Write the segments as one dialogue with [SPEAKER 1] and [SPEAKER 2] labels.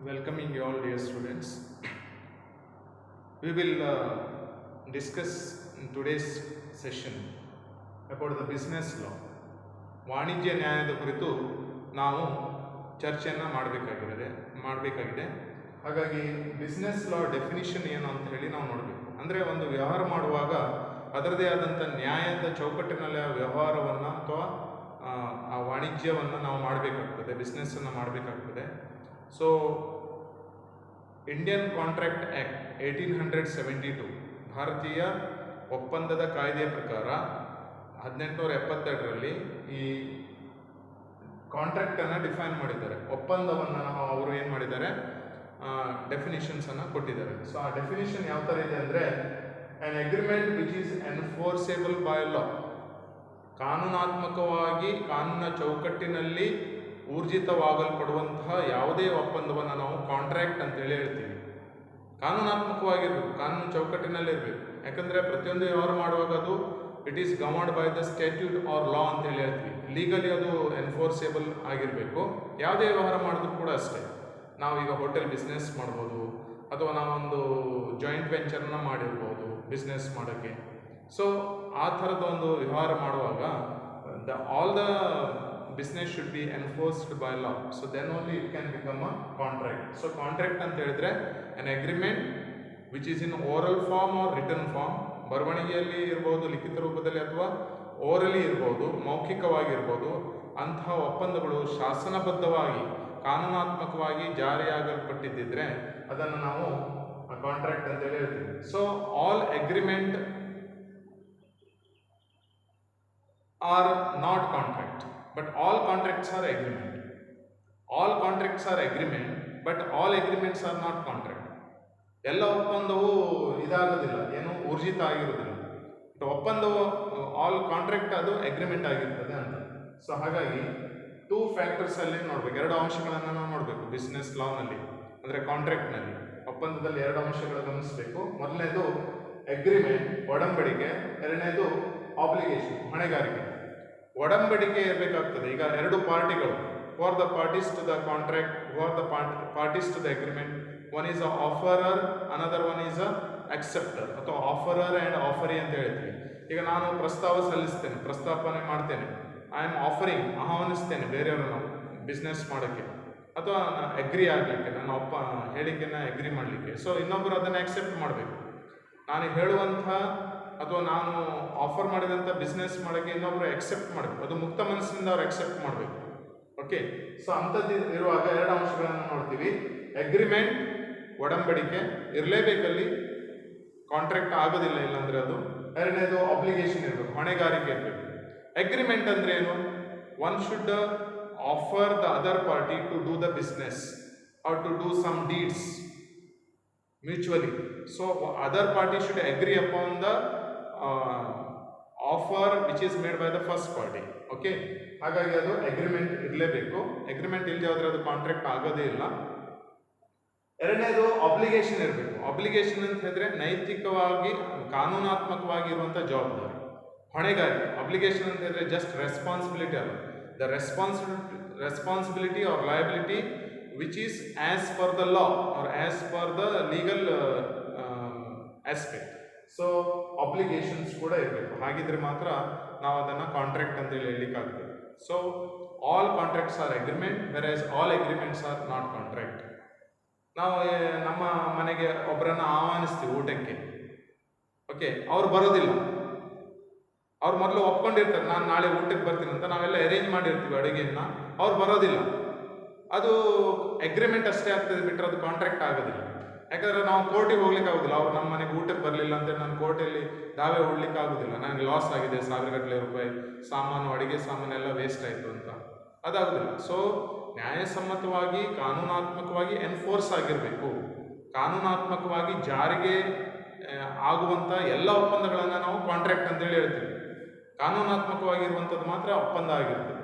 [SPEAKER 1] Welcoming you all, dear students. We will discuss in today's session about the business law. ವಾಣಿಜ್ಯ ನ್ಯಾಯದ ಕುರಿತು ನಾವು ಚರ್ಚೆಯನ್ನು ಮಾಡಬೇಕಾಗಿದೆ. ಹಾಗಾಗಿ ಬಿಸ್ನೆಸ್ ಲಾ ಡೆಫಿನಿಷನ್ ಏನು ಅಂತ ಹೇಳಿ ನಾವು ನೋಡಬೇಕು. ಅಂದರೆ ಒಂದು ವ್ಯವಹಾರ ಮಾಡುವಾಗ ಅದರದೇ ಆದಂಥ ನ್ಯಾಯದ ಚೌಕಟ್ಟಿನಲ್ಲಿ ಆ ವ್ಯವಹಾರವನ್ನು ಅಥವಾ ಆ ವಾಣಿಜ್ಯವನ್ನು ನಾವು ಮಾಡಬೇಕಾಗ್ತದೆ, ಬಿಸ್ನೆಸ್ಸನ್ನು ಮಾಡಬೇಕಾಗ್ತದೆ. ಸೊ ಇಂಡಿಯನ್ ಕಾಂಟ್ರಾಕ್ಟ್ ಆ್ಯಕ್ಟ್ 1872 ಭಾರತೀಯ ಒಪ್ಪಂದದ ಕಾಯ್ದೆಯ ಪ್ರಕಾರ 1872ರಲ್ಲಿ ಈ ಕಾಂಟ್ರಾಕ್ಟನ್ನು ಡಿಫೈನ್ ಮಾಡಿದ್ದಾರೆ. ಒಪ್ಪಂದವನ್ನು ಅವರು ಏನು ಮಾಡಿದ್ದಾರೆ, ಡೆಫಿನಿಷನ್ಸನ್ನು ಕೊಟ್ಟಿದ್ದಾರೆ. ಸೊ ಆ ಡೆಫಿನಿಷನ್ ಯಾವ ಥರ ಇದೆ ಅಂದರೆ, an agreement which is enforceable by law, ಕಾನೂನಾತ್ಮಕವಾಗಿ ಕಾನೂನಿನ ಚೌಕಟ್ಟಿನಲ್ಲಿ ಊರ್ಜಿತವಾಗಲ್ಪಡುವಂತಹ ಯಾವುದೇ ಒಪ್ಪಂದವನ್ನು ನಾವು ಕಾಂಟ್ರಾಕ್ಟ್ ಅಂತೇಳಿ ಹೇಳ್ತೀವಿ. ಕಾನೂನಾತ್ಮಕವಾಗಿರಬೇಕು, ಕಾನೂನು ಚೌಕಟ್ಟಿನಲ್ಲಿರಬೇಕು. ಯಾಕಂದರೆ ಪ್ರತಿಯೊಂದು ವ್ಯವಹಾರ ಮಾಡುವಾಗ ಅದು it is governed by the statute or law ಅಂತೇಳಿ ಹೇಳ್ತೀವಿ. ಲೀಗಲಿ ಅದು ಎನ್ಫೋರ್ಸೇಬಲ್ ಆಗಿರಬೇಕು. ಯಾವುದೇ ವ್ಯವಹಾರ ಮಾಡಿದ್ರು ಕೂಡ ಅಷ್ಟೇ. ನಾವೀಗ ಹೋಟೆಲ್ ಬಿಸ್ನೆಸ್ ಮಾಡ್ಬೋದು, ಅಥವಾ ನಾವೊಂದು ಜಾಯಿಂಟ್ ವೆಂಚರ್ನ ಮಾಡಿರ್ಬೋದು ಬಿಸ್ನೆಸ್ ಮಾಡೋಕ್ಕೆ. ಸೊ ಆ ಥರದ ಒಂದು ವ್ಯವಹಾರ ಮಾಡುವಾಗ all the business should be enforced by law. So then only it can become a contract. So contract ಅಂತ ಹೇಳಿದ್ರೆ an agreement which is in oral form or written form, ಬರವಣಿಗೆಯಲ್ಲಿ ಇರ್ಬೋದು, ಲಿಖಿತ ರೂಪದಲ್ಲಿ, ಅಥವಾ ಓರಲಿ ಇರ್ಬೋದು, ಮೌಖಿಕವಾಗಿರ್ಬೋದು. ಅಂತಹ ಒಪ್ಪಂದಗಳು ಶಾಸನಬದ್ಧವಾಗಿ ಕಾನೂನಾತ್ಮಕವಾಗಿ ಜಾರಿಯಾಗಲ್ಪಟ್ಟಿದ್ದರೆ ಅದನ್ನು ನಾವು ಕಾಂಟ್ರಾಕ್ಟ್ ಅಂತೇಳಿ ಹೇಳ್ತೀವಿ. So all agreement are not contract, but all contracts are agreement. All contracts are agreement, but all agreements are not contract. ಎಲ್ಲ ಒಪ್ಪಂದವು ಇದಾಗೋದಿಲ್ಲ, ಏನು ಊರ್ಜಿತ ಆಗಿರೋದಿಲ್ಲ. ಬಟ್ ಒಪ್ಪಂದವು ಆಲ್ ಕಾಂಟ್ರಾಕ್ಟ್ ಅದು ಅಗ್ರಿಮೆಂಟ್ ಆಗಿರ್ತದೆ ಅಂತ. ಸೊ ಹಾಗಾಗಿ 2 ಫ್ಯಾಕ್ಟರ್ಸಲ್ಲಿ ನೋಡಬೇಕು, 2 ಅಂಶಗಳನ್ನು ನಾವು ನೋಡಬೇಕು ಬಿಸ್ನೆಸ್ ಲಾನಲ್ಲಿ, ಅಂದರೆ ಕಾಂಟ್ರಾಕ್ಟ್ನಲ್ಲಿ. ಒಪ್ಪಂದದಲ್ಲಿ 2 ಅಂಶಗಳು ಗಮನಿಸಬೇಕು. ಮೊದಲನೇದು ಅಗ್ರಿಮೆಂಟ್, ಒಡಂಬಡಿಕೆ. ಎರಡನೇದು ಆಬ್ಲಿಗೇಷನ್, ಹೊಣೆಗಾರಿಕೆ. ಒಡಂಬಡಿಕೆ ಇರಬೇಕಾಗ್ತದೆ. ಈಗ 2 ಪಾರ್ಟಿಗಳು, for the parties to the contract, for the parties to the agreement, one is a offerer, another one is a accepter, ಅಥವಾ ಆಫರರ್ ಆ್ಯಂಡ್ ಆಫರಿ ಅಂತ ಹೇಳ್ತೀವಿ. ಈಗ ನಾನು ಪ್ರಸ್ತಾಪನೆ ಮಾಡ್ತೇನೆ, ಐ ಆಮ್ ಆಫರಿಂಗ್, ಆಹ್ವಾನಿಸ್ತೇನೆ ಬೇರೆಯವ್ರನ್ನ ಬಿಸ್ನೆಸ್ ಮಾಡೋಕ್ಕೆ, ಅಥವಾ ಅಗ್ರಿ ಆಗಲಿಕ್ಕೆ, ನನ್ನ ಹೇಳಿಕೆನ ಅಗ್ರಿ ಮಾಡಲಿಕ್ಕೆ. ಸೊ ಇನ್ನೊಬ್ಬರು ಅದನ್ನು ಅಕ್ಸೆಪ್ಟ್ ಮಾಡಬೇಕು. ನಾನು ಹೇಳುವಂಥ ಅಥವಾ ನಾನು ಆಫರ್ ಮಾಡಿದಂಥ ಬಿಸ್ನೆಸ್ ಮಾಡೋಕ್ಕೆ ಇನ್ನೊಬ್ಬರು ಅಕ್ಸೆಪ್ಟ್ ಮಾಡಬೇಕು. ಅದು ಮುಕ್ತ ಮನಸ್ಸಿನಿಂದ ಅವ್ರು ಅಕ್ಸೆಪ್ಟ್ ಮಾಡಬೇಕು. ಓಕೆ. ಸೊ ಅಂಥದ್ದು ಇರುವಾಗ 2 ಅಂಶಗಳನ್ನು ನೋಡ್ತೀವಿ. ಅಗ್ರಿಮೆಂಟ್, ಒಡಂಬಡಿಕೆ ಇರಲೇಬೇಕಲ್ಲಿ, ಕಾಂಟ್ರಾಕ್ಟ್ ಆಗೋದಿಲ್ಲ ಇಲ್ಲಾಂದರೆ ಅದು. ಎರಡನೇದು ಆಬ್ಲಿಗೇಷನ್ ಇರಬೇಕು, ಹೊಣೆಗಾರಿಕೆ ಇರಬೇಕು. ಅಗ್ರಿಮೆಂಟ್ ಅಂದರೆ ಏನು? One should offer the other party to do the business or to do some deeds mutually. So other party should agree upon the offer which is made by the first party. Okay. ಹಾಗಾಗಿ ಅದು agreement ಇರಲೇಬೇಕು. Agreement ಇಲ್ಲದೆ ಹೋದರೆ ಅದು contract ಆಗೋದೇ ಇಲ್ಲ. ಎರಡನೇದು obligation ಇರಬೇಕು. ಆಬ್ಲಿಗೇಷನ್ ಅಂತ ಹೇಳಿದ್ರೆ ನೈತಿಕವಾಗಿ ಕಾನೂನಾತ್ಮಕವಾಗಿ ಇರುವಂಥ ಜವಾಬ್ದಾರಿ, ಹೊಣೆಗಾರಿಕೆ. ಆಬ್ಲಿಗೇಷನ್ ಅಂತ ಹೇಳಿದ್ರೆ ಜಸ್ಟ್ ರೆಸ್ಪಾನ್ಸಿಬಿಲಿಟಿ ಅಲ್ಲ, the responsibility or liability which is as per the law or as per the legal aspect. So obligations ಕೂಡ ಇರಬೇಕು. ಹಾಗಿದ್ರೆ ಮಾತ್ರ ನಾವು ಅದನ್ನು ಕಾಂಟ್ರಾಕ್ಟ್ ಅಂತೇಳಿ ಹೇಳಲಿಕ್ಕಾಗ್ತದೆ. So all contracts are agreement, versus all agreements are not contract. ನಾವು ನಮ್ಮ ಮನೆಗೆ ಒಬ್ಬರನ್ನು ಆಹ್ವಾನಿಸ್ತೀವಿ ಊಟಕ್ಕೆ. ಓಕೆ, ಅವ್ರು ಬರೋದಿಲ್ಲ. ಅವ್ರು ಮೊದಲು ಒಪ್ಕೊಂಡಿರ್ತಾರೆ, ನಾನು ನಾಳೆ ಊಟಕ್ಕೆ ಬರ್ತೀನಿ ಅಂತ. ನಾವೆಲ್ಲ ಅರೇಂಜ್ ಮಾಡಿರ್ತೀವಿ ಅಡುಗೆಯನ್ನು. ಅವ್ರು ಬರೋದಿಲ್ಲ. ಅದು ಅಗ್ರಿಮೆಂಟ್ ಅಷ್ಟೇ ಆಗ್ತದೆ, ಬಿಟ್ಟರೆ ಅದು ಕಾಂಟ್ರಾಕ್ಟ್ ಆಗೋದಿಲ್ಲ. ಯಾಕಂದರೆ ನಾವು ಕೋರ್ಟಿಗೆ ಹೋಗ್ಲಿಕ್ಕೆ ಆಗೋದಿಲ್ಲ. ಅವ್ರು ನಮ್ಮ ಮನೆಗೆ ಊಟಕ್ಕೆ ಬರಲಿಲ್ಲ ಅಂತೇಳಿ ನಾನು ಕೋರ್ಟಲ್ಲಿ ದಾವೆ ಹೂಡಲಿಕ್ಕೆ ಆಗೋದಿಲ್ಲ. ನನಗೆ ಲಾಸ್ ಆಗಿದೆ, ಸಾವಿರಗಟ್ಟಲೆ ರೂಪಾಯಿ ಸಾಮಾನು, ಅಡುಗೆ ಸಾಮಾನೆಲ್ಲ ವೇಸ್ಟ್ ಆಯಿತು ಅಂತ. ಅದಾಗೋದಿಲ್ಲ. ಸೊ ನ್ಯಾಯಸಮ್ಮತವಾಗಿ ಕಾನೂನಾತ್ಮಕವಾಗಿ ಎನ್ಫೋರ್ಸ್ ಆಗಿರಬೇಕು. ಕಾನೂನಾತ್ಮಕವಾಗಿ ಜಾರಿಗೆ ಆಗುವಂಥ ಎಲ್ಲ ಒಪ್ಪಂದಗಳನ್ನು ನಾವು ಕಾಂಟ್ರಾಕ್ಟ್ ಅಂತೇಳಿ ಹೇಳ್ತೀವಿ. ಕಾನೂನಾತ್ಮಕವಾಗಿರುವಂಥದ್ದು ಮಾತ್ರ ಒಪ್ಪಂದ ಆಗಿರ್ತದೆ.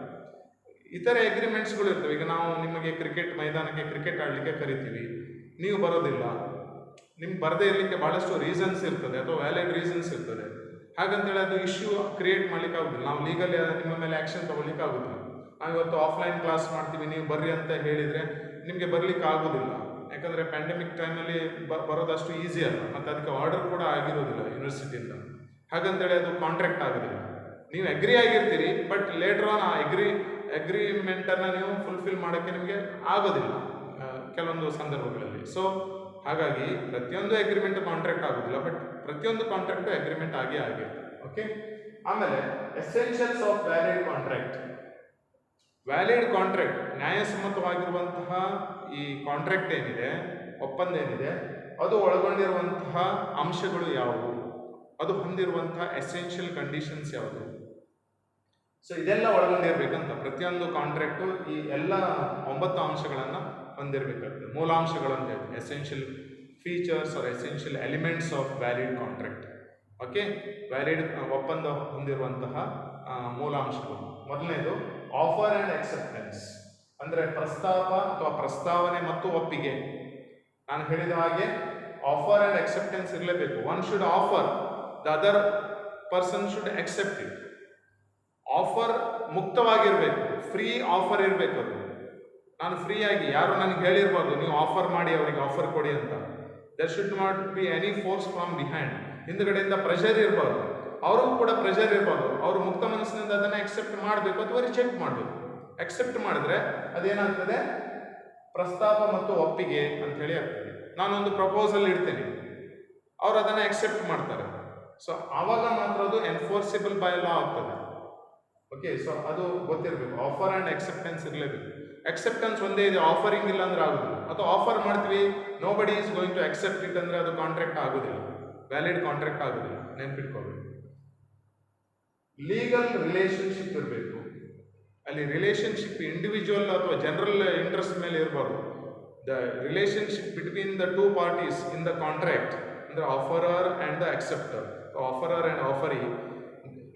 [SPEAKER 1] ಇತರೆ ಅಗ್ರಿಮೆಂಟ್ಸ್ಗಳು ಇರ್ತವೆ. ಈಗ ನಾವು ನಿಮಗೆ ಕ್ರಿಕೆಟ್ ಮೈದಾನಕ್ಕೆ ಕ್ರಿಕೆಟ್ ಆಡಲಿಕ್ಕೆ ಕರಿತೀವಿ, ನೀವು ಬರೋದಿಲ್ಲ. ನಿಮ್ಗೆ ಬರದೇ ಇರಲಿಕ್ಕೆ ಭಾಳಷ್ಟು ರೀಸನ್ಸ್ ಇರ್ತದೆ, ಅಥವಾ ವ್ಯಾಲಿಡ್ ರೀಸನ್ಸ್ ಇರ್ತದೆ. ಹಾಗಂತೇಳಿ ಅದು ಇಶ್ಯೂ ಕ್ರಿಯೇಟ್ ಮಾಡ್ಲಿಕ್ಕೆ ಆಗೋದಿಲ್ಲ. ನಾವು ಲೀಗಲಿ ನಿಮ್ಮ ಮೇಲೆ ಆ್ಯಕ್ಷನ್ ತೊಗೊಳ್ಲಿಕ್ಕೆ ಆಗೋದಿಲ್ಲ. ನಾವು ಇವತ್ತು ಆಫ್ಲೈನ್ ಕ್ಲಾಸ್ ಮಾಡ್ತೀವಿ, ನೀವು ಬರ್ರಿ ಅಂತ ಹೇಳಿದರೆ ನಿಮಗೆ ಬರಲಿಕ್ಕೆ ಆಗೋದಿಲ್ಲ. ಯಾಕಂದರೆ ಪ್ಯಾಂಡಮಿಕ್ ಟೈಮಲ್ಲಿ ಬರೋದಷ್ಟು ಈಸಿ ಅಲ್ಲ, ಮತ್ತು ಅದಕ್ಕೆ ಆರ್ಡರ್ ಕೂಡ ಆಗಿರೋದಿಲ್ಲ ಯೂನಿವರ್ಸಿಟಿಯಿಂದ. ಹಾಗಂತೇಳಿ ಅದು ಕಾಂಟ್ರಾಕ್ಟ್ ಆಗೋದಿಲ್ಲ. ನೀವು ಅಗ್ರಿ ಆಗಿರ್ತೀರಿ, ಬಟ್ ಲೇಟರ್ ಆನ್ ಆ ಅಗ್ರಿಮೆಂಟನ್ನು ನೀವು ಫುಲ್ಫಿಲ್ ಮಾಡೋಕ್ಕೆ ನಿಮಗೆ ಆಗೋದಿಲ್ಲ ಕೆಲವೊಂದು ಸಂದರ್ಭಗಳಲ್ಲಿ. ಸೊ ಹಾಗಾಗಿ ಪ್ರತಿಯೊಂದು ಅಗ್ರಿಮೆಂಟ್ ಕಾಂಟ್ರಾಕ್ಟ್ ಆಗೋದಿಲ್ಲ, ಬಟ್ ಪ್ರತಿಯೊಂದು ಕಾಂಟ್ರಾಕ್ಟ್ ಅಗ್ರಿಮೆಂಟ್ ಆಗಿರುತ್ತೆ. ಓಕೆ, ಆಮೇಲೆ essentials of valid contract. Valid contract, ನ್ಯಾಯಸಮ್ಮತವಾಗಿರುವಂತಹ ಈ ಕಾಂಟ್ರಾಕ್ಟ್ ಏನಿದೆ, ಒಪ್ಪಂದ ಏನಿದೆ, ಅದು ಒಳಗೊಂಡಿರುವಂತಹ ಅಂಶಗಳು ಯಾವುವು, ಅದು ಹೊಂದಿರುವಂತಹ ಎಸೆನ್ಷಿಯಲ್ ಕಂಡೀಷನ್ಸ್ ಯಾವುದು. ಸೊ ಇದೆಲ್ಲ ಒಳಗೊಂಡಿರ್ಬೇಕಂತ ಪ್ರತಿಯೊಂದು ಕಾಂಟ್ರಾಕ್ಟು ಈ ಎಲ್ಲ 9 ಅಂಶಗಳನ್ನು ಹೊಂದಿರಬೇಕಾಗ್ತದೆ. ಮೂಲಾಂಶಗಳು ಅಂತ ಹೇಳ್ತೀವಿ, essential features R essential elements of valid contract. Okay, valid ಒಪ್ಪಂದ ಹೊಂದಿರುವಂತಹ ಮೂಲಾಂಶಗಳು. ಮೊದಲನೇದು ಆಫರ್ ಆ್ಯಂಡ್ ಅಕ್ಸೆಪ್ಟೆನ್ಸ್, ಅಂದರೆ ಪ್ರಸ್ತಾಪ ಅಥವಾ ಪ್ರಸ್ತಾವನೆ ಮತ್ತು ಒಪ್ಪಿಗೆ. ನಾನು ಹೇಳಿದ ಹಾಗೆ ಆಫರ್ ಆ್ಯಂಡ್ ಅಕ್ಸೆಪ್ಟೆನ್ಸ್ ಇರಲೇಬೇಕು. One should offer, the other person should accept it. Offer ಮುಕ್ತವಾಗಿರಬೇಕು, ಫ್ರೀ ಆಫರ್ ಇರಬೇಕು. ಅದು ನಾನು ಫ್ರೀಯಾಗಿ, ಯಾರು ನನಗೆ ಹೇಳಿರ್ಬಾರ್ದು ನೀವು ಆಫರ್ ಮಾಡಿ ಅವರಿಗೆ ಆಫರ್ ಕೊಡಿ ಅಂತ. There should not be any force from behind, ಹಿಂದುಗಡೆಯಿಂದ ಪ್ರೆಷರ್ ಇರಬಾರ್ದು, ಅವ್ರಿಗೂ ಕೂಡ ಪ್ರೆಷರ್ ಇರಬಾರ್ದು. ಅವರು ಮುಕ್ತ ಮನಸ್ಸಿನಿಂದ ಅದನ್ನು ಅಕ್ಸೆಪ್ಟ್ ಮಾಡಬೇಕು ಅಥವಾ ರಿಜೆಕ್ಟ್ ಮಾಡಬೇಕು. ಅಕ್ಸೆಪ್ಟ್ ಮಾಡಿದ್ರೆ ಅದೇನಾಗ್ತದೆ, ಪ್ರಸ್ತಾಪ ಮತ್ತು ಒಪ್ಪಿಗೆ ಅಂತ ಹೇಳಿ ಆಗ್ತದೆ. ನಾನೊಂದು ಪ್ರಪೋಸಲ್ ಇಡ್ತೇನೆ, ಅವ್ರು ಅದನ್ನು ಅಕ್ಸೆಪ್ಟ್ ಮಾಡ್ತಾರೆ. ಸೊ ಆವಾಗ ಮಾತ್ರ ಅದು ಎನ್ಫೋರ್ಸಿಬಲ್ ಬೈ ಲಾ ಆಗ್ತದೆ. ಓಕೆ, ಸೊ ಅದು ಗೊತ್ತಿರಬೇಕು. ಆಫರ್ ಆ್ಯಂಡ್ ಅಕ್ಸೆಪ್ಟೆನ್ಸ್ ಇರಲೇಬೇಕು. ಅಕ್ಸೆಪ್ಟೆನ್ಸ್ ಒಂದೇ ಇದೆ, ಆಫರಿಂಗ್ ಇಲ್ಲ ಅಂದ್ರೆ ಆಗೋದಿಲ್ಲ. ಅಥವಾ ಆಫರ್ ಮಾಡ್ತೀವಿ, nobody is going to accept it ಅಂದರೆ ಅದು ಕಾಂಟ್ರಾಕ್ಟ್ ಆಗೋದಿಲ್ಲ, ವ್ಯಾಲಿಡ್ ಕಾಂಟ್ರಾಕ್ಟ್ ಆಗೋದಿಲ್ಲ. ನೆನ್ಪಿಟ್ಕೋಬೇಕು. ಲೀಗಲ್ ರಿಲೇಶನ್ಶಿಪ್ ಇರಬೇಕು. ಅಲ್ಲಿ ರಿಲೇಶನ್ಶಿಪ್ ಇಂಡಿವಿಜುವಲ್ ಅಥವಾ ಜನರಲ್ ಇಂಟ್ರೆಸ್ಟ್ ಮೇಲೆ ಇರಬಾರ್ದು. The relationship between the two parties in the contract, ಅಂದರೆ ಆಫರರ್ ಆ್ಯಂಡ್ ದ ಅಕ್ಸೆಪ್ಟರ್, ಆಫರರ್ ಆ್ಯಂಡ್ ಆಫರಿ,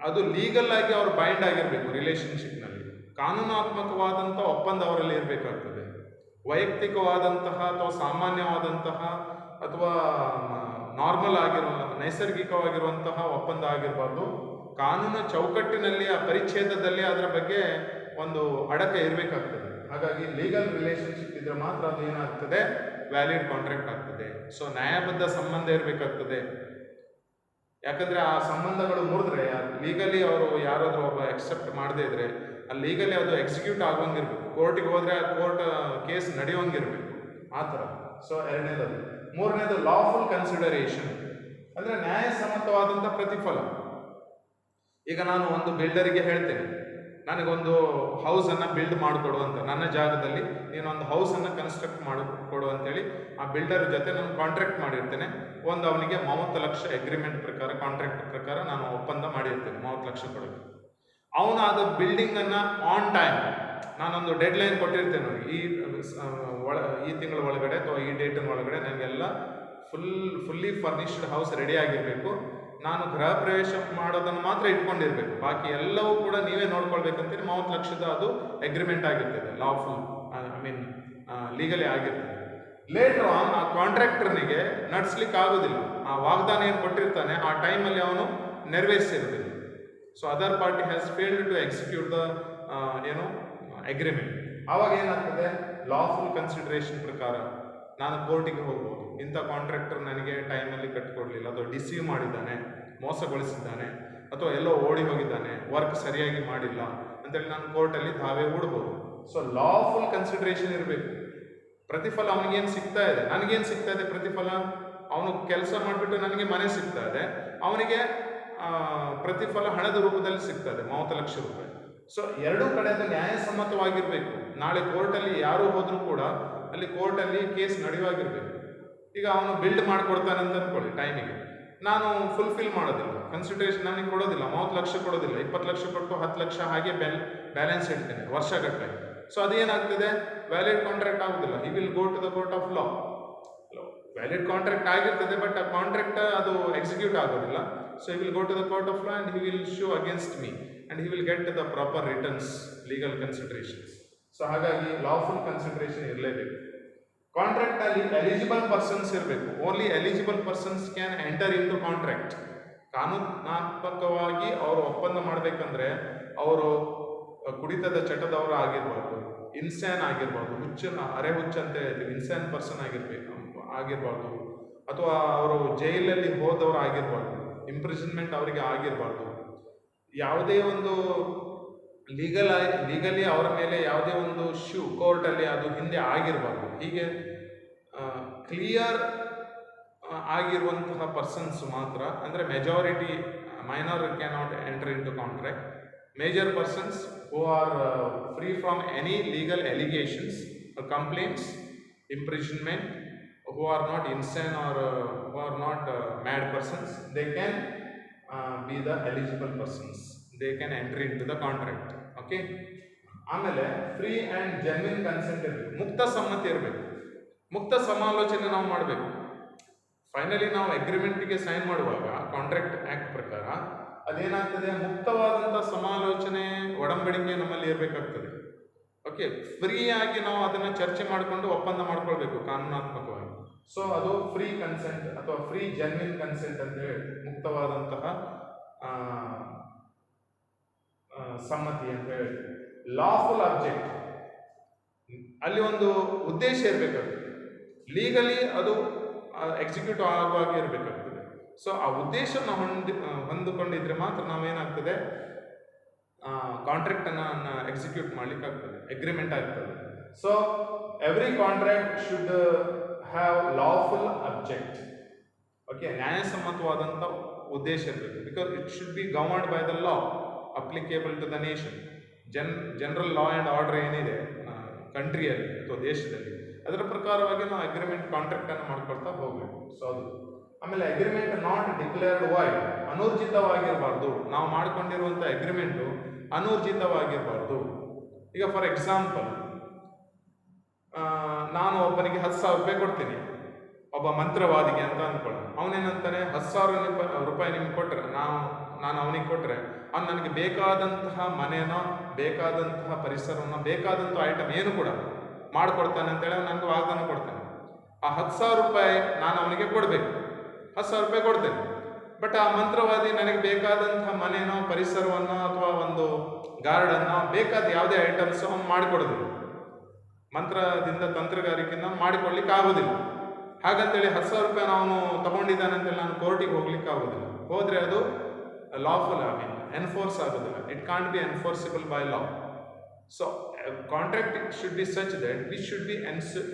[SPEAKER 1] ಅದು ಲೀಗಲ್ ಆಗಿ ಅವ್ರು ಬೈಂಡ್ ಆಗಿರಬೇಕು. ರಿಲೇಶನ್ಶಿಪ್ನಲ್ಲಿ ಕಾನೂನಾತ್ಮಕವಾದಂಥ ಒಪ್ಪಂದ ಅವರಲ್ಲಿ ಇರಬೇಕಾಗ್ತದೆ. ವೈಯಕ್ತಿಕವಾದಂತಹ ಅಥವಾ ಸಾಮಾನ್ಯವಾದಂತಹ ಅಥವಾ ನಾರ್ಮಲ್ ಆಗಿರುವ ನೈಸರ್ಗಿಕವಾಗಿರುವಂತಹ ಒಪ್ಪಂದ ಆಗಿರಬಾರ್ದು. ಕಾನೂನು ಚೌಕಟ್ಟಿನಲ್ಲಿ, ಆ ಪರಿಚ್ಛೇದದಲ್ಲಿ ಅದರ ಬಗ್ಗೆ ಒಂದು ಅಡಕ ಇರಬೇಕಾಗ್ತದೆ. ಹಾಗಾಗಿ ಲೀಗಲ್ ರಿಲೇಶನ್ಶಿಪ್ ಇದ್ರೆ ಮಾತ್ರ ಅದು ಏನಾಗ್ತದೆ, ವ್ಯಾಲಿಡ್ ಕಾಂಟ್ರಾಕ್ಟ್ ಆಗ್ತದೆ. ಸೊ ನ್ಯಾಯಬದ್ಧ ಸಂಬಂಧ ಇರಬೇಕಾಗ್ತದೆ. ಯಾಕಂದರೆ ಆ ಸಂಬಂಧಗಳು ಮುರಿದ್ರೆ, ಲೀಗಲಿ ಅವರು ಯಾರಾದರೂ ಒಬ್ಬ ಅಕ್ಸೆಪ್ಟ್ ಮಾಡದೇ ಇದ್ರೆ, ಆ ಲೀಗಲಿ ಅದು ಎಕ್ಸಿಕ್ಯೂಟ್ ಆಗೋಂಗಿರ್ಬೇಕು. ಕೋರ್ಟಿಗೆ ಹೋದರೆ ಆ ಕೋರ್ಟ್ ಕೇಸ್ ನಡೆಯೋಂಗಿರ್ಬೇಕು, ಆ ಥರ. ಸೊ ಎರಡನೇದು. ಮೂರನೇದು ಲಾಫುಲ್ ಕನ್ಸಿಡರೇಷನ್, ಅಂದರೆ ನ್ಯಾಯಸಮ್ಮತವಾದಂಥ ಪ್ರತಿಫಲ. ಈಗ ನಾನು ಒಂದು ಬಿಲ್ಡರಿಗೆ ಹೇಳ್ತೇನೆ, ನನಗೊಂದು ಹೌಸನ್ನು ಬಿಲ್ಡ್ ಮಾಡಿಕೊಡು ಅಂತ, ನನ್ನ ಜಾಗದಲ್ಲಿ ನೀನೊಂದು ಹೌಸನ್ನು ಕನ್ಸ್ಟ್ರಕ್ಟ್ ಮಾಡಿಕೊಡು ಅಂತೇಳಿ ಆ ಬಿಲ್ಡರ್ ಜೊತೆ ನಾನು ಕಾಂಟ್ರಾಕ್ಟ್ ಮಾಡಿರ್ತೇನೆ. ಒಂದು ಅವನಿಗೆ 30 ಲಕ್ಷ ಅಗ್ರಿಮೆಂಟ್ ಪ್ರಕಾರ, ಕಾಂಟ್ರಾಕ್ಟ್ ಪ್ರಕಾರ ನಾನು ಒಪ್ಪಂದ ಮಾಡಿರ್ತೇನೆ 30 ಲಕ್ಷ ಕೊಡೋದು. ಅವನು ಅದು ಬಿಲ್ಡಿಂಗನ್ನು ಆನ್ ಟೈಮ್, ನಾನೊಂದು ಡೆಡ್ ಲೈನ್ ಕೊಟ್ಟಿರ್ತೇನೆ ಅವನಿಗೆ, ಈ ತಿಂಗಳ ಒಳಗಡೆ ಅಥವಾ ಈ ಡೇಟಿನ ಒಳಗಡೆ ನನಗೆಲ್ಲ ಫುಲ್ಲಿ ಫರ್ನಿಶ್ಡ್ ಹೌಸ್ ರೆಡಿ ಆಗಿರಬೇಕು. ನಾನು ಗೃಹ ಪ್ರವೇಶ ಮಾಡೋದನ್ನು ಮಾತ್ರ ಇಟ್ಕೊಂಡಿರ್ಬೇಕು, ಬಾಕಿ ಎಲ್ಲವೂ ಕೂಡ ನೀವೇ ನೋಡ್ಕೊಳ್ಬೇಕಂತೇಳಿ 30 ಲಕ್ಷದ ಅದು ಅಗ್ರಿಮೆಂಟ್ ಆಗಿರ್ತದೆ, ಲಾಫುಲ್, ಲೀಗಲಿ ಆಗಿರ್ತದೆ. ಲೇಟರ್ ಆನ್ ಆ ಕಾಂಟ್ರಾಕ್ಟರ್ನಿಗೆ ನಡ್ಸ್ಲಿಕ್ಕೆ ಆಗೋದಿಲ್ಲ, ಆ ವಾಗ್ದಾನ ಏನು ಕೊಟ್ಟಿರ್ತಾನೆ ಆ ಟೈಮಲ್ಲಿ ಅವನು ನೆರವೇರಿಸಿರೋದಿಲ್ಲ. So other party has failed to execute the agreement. ಆವಾಗ ಏನಾಗ್ತದೆ, ಲಾಫುಲ್ ಕನ್ಸಿಡರೇಷನ್ ಪ್ರಕಾರ ನಾನು ಕೋರ್ಟಿಗೆ ಹೋಗ್ಬೋದು. ಇಂಥ ಕಾಂಟ್ರಾಕ್ಟರ್ ನನಗೆ ಟೈಮಲ್ಲಿ ಕಟ್ಟಿಕೊಡ್ಲಿಲ್ಲ, ಅಥವಾ ಡಿಸೀವ್ ಮಾಡಿದ್ದಾನೆ, ಮೋಸಗೊಳಿಸಿದ್ದಾನೆ, ಅಥವಾ ಎಲ್ಲೋ ಓಡಿ ಹೋಗಿದ್ದಾನೆ, ವರ್ಕ್ ಸರಿಯಾಗಿ ಮಾಡಿಲ್ಲ ಅಂತೇಳಿ ನಾನು ಕೋರ್ಟಲ್ಲಿ ದಾವೆ ಹೂಡ್ಬೋದು. ಸೊ ಲಾಫುಲ್ ಕನ್ಸಿಡರೇಷನ್ ಇರಬೇಕು. ಪ್ರತಿಫಲ ಅವನಿಗೇನು ಸಿಗ್ತಾ ಇದೆ, ನನಗೇನು ಸಿಗ್ತಾ ಇದೆ ಪ್ರತಿಫಲ, ಅವನು ಕೆಲಸ ಮಾಡಿಬಿಟ್ಟು ನನಗೆ ಮನೆ ಸಿಗ್ತಾ ಇದೆ, ಅವನಿಗೆ ಪ್ರತಿಫಲ ಹಣದ ರೂಪದಲ್ಲಿ ಸಿಗ್ತದೆ 30 ಲಕ್ಷ ರೂಪಾಯಿ. ಸೊ ಎರಡೂ ಕಡೆದು ನ್ಯಾಯಸಮ್ಮತವಾಗಿರಬೇಕು. ನಾಳೆ ಕೋರ್ಟಲ್ಲಿ ಯಾರು ಹೋದರೂ ಕೂಡ ಅಲ್ಲಿ ಕೋರ್ಟಲ್ಲಿ ಕೇಸ್ ನಡೆಯುವಾಗಿರಬೇಕು. ಈಗ ಅವನು ಬಿಲ್ಡ್ ಮಾಡಿಕೊಡ್ತಾನೆ ಅಂತ ಅಂದ್ಕೊಳ್ಳಿ, ಟೈಮಿಗೆ ನಾನು ಫುಲ್ಫಿಲ್ ಮಾಡೋದಿಲ್ಲ, ಕನ್ಸಿಡರೇಷನ್ ನನಗೆ ಕೊಡೋದಿಲ್ಲ, 30 ಲಕ್ಷ ಕೊಡೋದಿಲ್ಲ, 20 ಲಕ್ಷ ಕೊಟ್ಟು 10 ಲಕ್ಷ ಹಾಗೆ ಬ್ಯಾಲೆನ್ಸ್ ಇಡ್ತೇನೆ ವರ್ಷಗಟ್ಟಲೆ. ಸೊ ಅದೇನಾಗ್ತದೆ, ವ್ಯಾಲಿಡ್ ಕಾಂಟ್ರಾಕ್ಟ್ ಆಗೋದಿಲ್ಲ. He will go to the court of law. Valid contract ಆಗಿರ್ತದೆ, ಬಟ್ ಆ ಕಾಂಟ್ರಾಕ್ಟ್ ಅದು ಎಕ್ಸಿಕ್ಯೂಟ್ ಆಗೋದಿಲ್ಲ. So he will go to the court of law and he will show against me and he will get the proper returns, legal considerations. So ಹಾಗಾಗಿ lawful consideration ಇರಲೇಬೇಕು. Contract ಅಲ್ಲಿ eligible persons ಇರಬೇಕು. Only eligible persons can enter into contract. ಕಾನೂನಾತ್ಮಕವಾಗಿ ಅವರು ಒಪ್ಪಂದ ಮಾಡಬೇಕಂದ್ರೆ ಅವರು ಕುಡಿತದ ಚಟದವರು ಆಗಿರಬಾರ್ದು, ಇನ್ಸ್ಯಾನ್ ಆಗಿರ್ಬಾರ್ದು, ಅರೆ ಹುಚ್ಚ ಅಂತ ಹೇಳ್ತೀವಿ, ಇನ್ಸ್ಯಾನ್ ಪರ್ಸನ್ ಆಗಿರ್ಬಾರ್ದು, ಅಥವಾ ಅವರು ಜೈಲಲ್ಲಿ ಹೋದವರು ಆಗಿರ್ಬಾರ್ದು, ಇಂಪ್ರಿಸನ್ಮೆಂಟ್ ಅವರಿಗೆ ಆಗಿರಬಾರ್ದು, ಯಾವುದೇ ಒಂದು ಲೀಗಲಿ ಅವರ ಮೇಲೆ ಯಾವುದೇ ಒಂದು ಕೋರ್ಟಲ್ಲಿ ಅದು ಹಿಂದೆ ಆಗಿರಬಾರ್ದು. ಹೀಗೆ ಕ್ಲಿಯರ್ ಆಗಿರುವಂತಹ ಪರ್ಸನ್ಸ್ ಮಾತ್ರ, ಅಂದರೆ majority, minor cannot enter into contract. Major persons who are free from any legal allegations, complaints, imprisonment, who are not insane or who are not mad persons, they can be the eligible persons, they can enter into the contract. Okay, ಆಮೇಲೆ free and genuine consent ಇರಬೇಕು, ಮುಕ್ತ ಸಮ್ಮತಿ ಇರಬೇಕು, ಮುಕ್ತ ಸಮಾಲೋಚನೆ ನಾವು ಮಾಡಬೇಕು. Finally ನಾವು ಅಗ್ರಿಮೆಂಟಿಗೆ ಸೈನ್ ಮಾಡುವಾಗ ಕಾಂಟ್ರಾಕ್ಟ್ ಆ್ಯಕ್ಟ್ ಪ್ರಕಾರ ಅದೇನಾಗ್ತದೆ, ಮುಕ್ತವಾದಂಥ ಸಮಾಲೋಚನೆ ಒಡಂಬಡಿಕೆ ನಮ್ಮಲ್ಲಿ ಇರಬೇಕಾಗ್ತದೆ. ಓಕೆ, ಫ್ರೀ ಆಗಿ ನಾವು ಅದನ್ನು ಚರ್ಚೆ ಮಾಡಿಕೊಂಡು ಒಪ್ಪಂದ ಮಾಡ್ಕೊಳ್ಬೇಕು ಕಾನೂನಾತ್ಮಕವಾಗಿ. ಸೊ ಅದು ಫ್ರೀ ಕನ್ಸೆಂಟ್ ಅಥವಾ ಫ್ರೀ ಜೆನ್ವಿನ್ ಕನ್ಸೆಂಟ್ ಅಂತ ಹೇಳಿ, ಮುಕ್ತವಾದಂತಹ ಸಮ್ಮತಿ ಅಂತ ಹೇಳಿ. ಲಾಫುಲ್ ಅಬ್ಜೆಕ್ಟ್, ಅಲ್ಲಿ ಒಂದು ಉದ್ದೇಶ ಇರಬೇಕಾಗ್ತದೆ, ಲೀಗಲಿ ಅದು ಎಕ್ಸಿಕ್ಯೂಟ್ ಆಗುವಾಗ ಇರಬೇಕಾಗ್ತದೆ. ಸೊ ಆ ಉದ್ದೇಶವನ್ನು ಹೊಂದಿಕೊಂಡಿದ್ರೆ ಮಾತ್ರ ನಾವೇನಾಗ್ತದೆ, ಕಾಂಟ್ರಾಕ್ಟನ್ನು ಎಕ್ಸಿಕ್ಯೂಟ್ ಮಾಡ್ಲಿಕ್ಕೆ ಆಗ್ತದೆ, ಅಗ್ರಿಮೆಂಟ್ ಆಗ್ತದೆ. So every contract should have lawful object. Okay, ನ್ಯಾಯಸಮ್ಮತವಾದಂಥ ಉದ್ದೇಶ ಇರಬೇಕು. Because it should be governed by the law applicable to the nation. General law and order ಏನಿದೆ ಕಂಟ್ರಿಯಲ್ಲಿ ಅಥವಾ ದೇಶದಲ್ಲಿ, ಅದರ ಪ್ರಕಾರವಾಗಿ ನಾವು ಅಗ್ರಿಮೆಂಟ್ ಕಾಂಟ್ರಾಕ್ಟನ್ನು ಮಾಡ್ಕೊಳ್ತಾ ಹೋಗಬೇಕು. ಸೊ ಅದು. ಆಮೇಲೆ ಅಗ್ರಿಮೆಂಟ್ ನಾಟ್ ಡಿಕ್ಲೇರ್ಡ್ ವೈಡ್, ಅನೂರ್ಜಿತವಾಗಿರಬಾರ್ದು. ನಾವು ಮಾಡ್ಕೊಂಡಿರುವಂಥ ಅಗ್ರಿಮೆಂಟು ಅನೂರ್ಜಿತವಾಗಿರಬಾರ್ದು. ಈಗ ಫಾರ್ ಎಕ್ಸಾಂಪಲ್, ನಾನು ಒಬ್ಬನಿಗೆ 10,000 ರೂಪಾಯಿ ಕೊಡ್ತೀನಿ, ಒಬ್ಬ ಮಂತ್ರವಾದಿಗೆ ಅಂತ ಅಂದ್ಕೊಳ್ಳೋಣ. ಅವನೇನಂತಾನೆ, 10,000 ರೂಪಾಯಿ ನಿಮ್ಗೆ ಕೊಟ್ಟರೆ, ನಾನು ಅವನಿಗೆ ಕೊಟ್ಟರೆ ಅವ್ನು ನನಗೆ ಬೇಕಾದಂತಹ ಮನೆನೋ, ಬೇಕಾದಂತಹ ಪರಿಸರನೋ, ಬೇಕಾದಂಥ ಐಟಮ್ ಏನು ಕೂಡ ಮಾಡಿಕೊಡ್ತಾನೆ ಅಂತೇಳಿ ನನಗೆ ವಾಗ್ದಾನ ಕೊಡ್ತಾನೆ. ಆ 10,000 ರೂಪಾಯಿ ನಾನು ಅವನಿಗೆ ಕೊಡಬೇಕು, 10,000 ರೂಪಾಯಿ ಕೊಡ್ತೇನೆ. ಬಟ್ ಆ ಮಂತ್ರವಾದಿ ನನಗೆ ಬೇಕಾದಂತಹ ಮನೆನೋ, ಪರಿಸರವನ್ನು, ಅಥವಾ ಒಂದು ಗಾರ್ಡನ್ನೋ, ಬೇಕಾದ ಯಾವುದೇ ಐಟಮ್ಸ್ ಅವನು ಮಾಡಿಕೊಡೋದಿಲ್ಲ. ಮಂತ್ರದಿಂದ ತಂತ್ರಗಾರಿಕೆಯನ್ನು ಮಾಡಿಕೊಡ್ಲಿಕ್ಕೆ ಆಗೋದಿಲ್ಲ. ಹಾಗಂತೇಳಿ 10,000 ರೂಪಾಯಿ ಅವನು ತಗೊಂಡಿದ್ದಾನೆ ಅಂತೇಳಿ ನಾನು ಕೋರ್ಟಿಗೆ ಹೋಗ್ಲಿಕ್ಕೆ ಆಗೋದಿಲ್ಲ. ಹೋದರೆ ಅದು ಲಾಫುಲ್, ಎನ್ಫೋರ್ಸ್ ಆಗೋದಿಲ್ಲ. It can't be enforceable by law. So contract should be such that which should be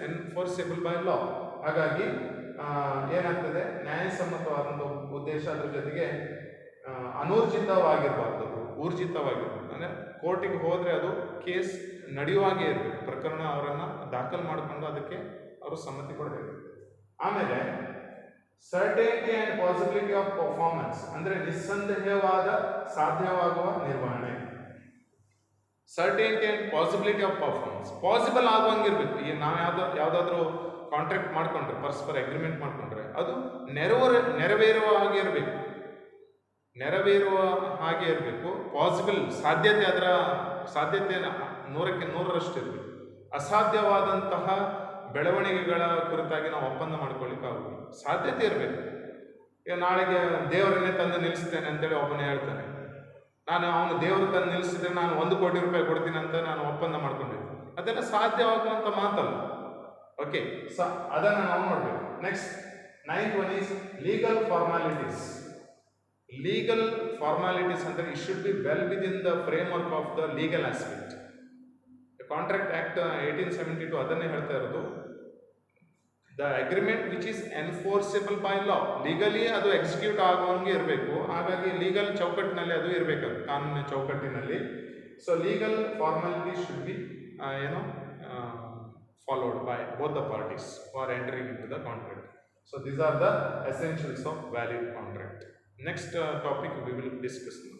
[SPEAKER 1] enforceable by law. ಹಾಗಾಗಿ ಏನಾಗ್ತದೆ, ನ್ಯಾಯಸಮ್ಮತವಾದಂಥ ಉದ್ದೇಶ, ಅದ್ರ ಜೊತೆಗೆ ಅನೂರ್ಜಿತವಾಗಿರಬಾರ್ದು, ಊರ್ಜಿತವಾಗಿರ್ಬಾರ್ದು. ಅಂದರೆ ಕೋರ್ಟಿಗೆ ಹೋದರೆ ಅದು ಕೇಸ್ ನಡೆಯುವಾಗೇ ಇರಬೇಕು, ಪ್ರಕರಣ ಅವರನ್ನು ದಾಖಲು ಮಾಡಿಕೊಂಡು ಅದಕ್ಕೆ ಅವರು ಸಮ್ಮತಿ ಕೊಡಬೇಕು. ಆಮೇಲೆ certainty and possibility of performance, ಅಂದರೆ ನಿಸ್ಸಂದೇಹವಾದ ಸಾಧ್ಯವಾಗುವ ನಿರ್ವಹಣೆ. Certainty and possibility of performance, possible ಆಗುವಂಗಿರ್ಬೇಕು. ಈಗ ನಾವು ಯಾವುದಾದ್ರೂ ಕಾಂಟ್ರಾಕ್ಟ್ ಮಾಡ್ಕೊಂಡ್ರೆ, ಪರಸ್ಪರ ಅಗ್ರಿಮೆಂಟ್ ಮಾಡ್ಕೊಂಡ್ರೆ, ಅದು ನೆರವೇರುವ ಹಾಗೆ ಇರಬೇಕು, ನೆರವೇರುವ ಹಾಗೆ ಇರಬೇಕು. ಪಾಸಿಬಲ್, ಸಾಧ್ಯತೆ, ಅದರ ಸಾಧ್ಯತೆ 100ಕ್ಕೆ 100ರಷ್ಟು ಇರಬೇಕು. ಅಸಾಧ್ಯವಾದಂತಹ ಬೆಳವಣಿಗೆಗಳ ಕುರಿತಾಗಿ ನಾವು ಒಪ್ಪಂದ ಮಾಡ್ಕೊಳ್ಳಿಕ್ಕೆ ಆಗೋದು, ಸಾಧ್ಯತೆ ಇರಬೇಕು. ಈಗ ನಾಳೆಗೆ ದೇವರನ್ನೇ ತಂದು ನಿಲ್ಲಿಸ್ತೇನೆ ಅಂತೇಳಿ ಒಬ್ಬನೇ ಹೇಳ್ತಾನೆ, ಅವನು ದೇವರು ತಂದು ನಿಲ್ಲಿಸಿದ್ರೆ ನಾನು 1 ಕೋಟಿ ರೂಪಾಯಿ ಕೊಡ್ತೀನಿ ಅಂತ ನಾನು ಒಪ್ಪಂದ ಮಾಡ್ಕೊಂಡಿದ್ದೆ. ಅದೆಲ್ಲ ಸಾಧ್ಯವಾಗುವಂಥ ಮಾತಲ್ಲ. ಓಕೆ, ಸೊ ಅದನ್ನು ನಾವು ನೋಡಬೇಕು. Next 9th one is legal formalities. Legal formalities ಅಂದರೆ it should be well within the framework of the legal aspect. Contract act 1872 ಅದನ್ನೇ ಹೇಳ್ತಾ ಇರೋದು. The agreement which is enforceable by law, legally ಅದು execute ಆಗುವಂಗೆ ಇರಬೇಕು. ಹಾಗಾಗಿ ಲೀಗಲ್ ಚೌಕಟ್ಟಿನಲ್ಲಿ ಅದು ಇರಬೇಕು, ಕಾನೂನಿನ ಚೌಕಟ್ಟಿನಲ್ಲಿ. So legal formalities should be followed by both the parties who are entering into the contract. So these are the essentials of valid contract. Next topic we will discuss now.